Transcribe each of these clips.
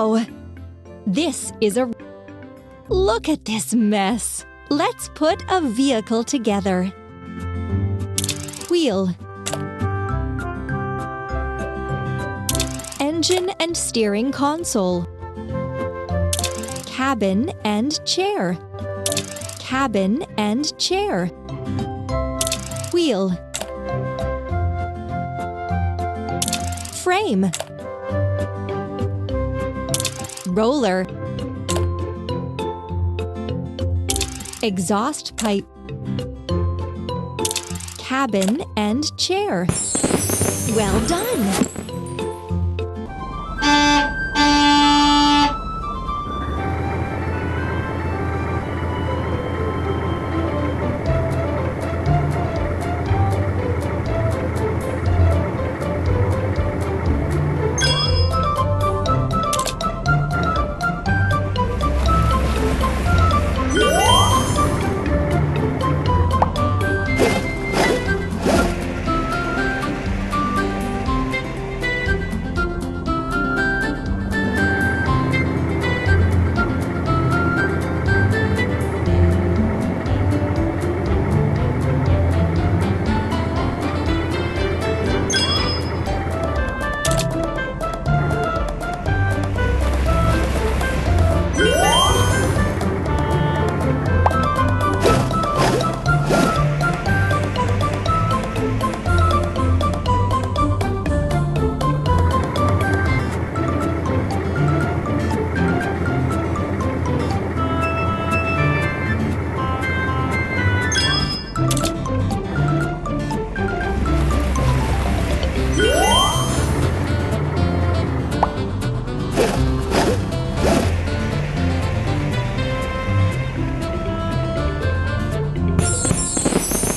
Wow! This is a... Look at this mess! Let's put a vehicle together. Wheel. Engine and steering console. Cabin and chair. Cabin and chair. Wheel. Frame. Roller. Exhaust pipe. Cabin and chair. Well done!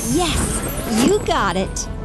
Yes, you got it!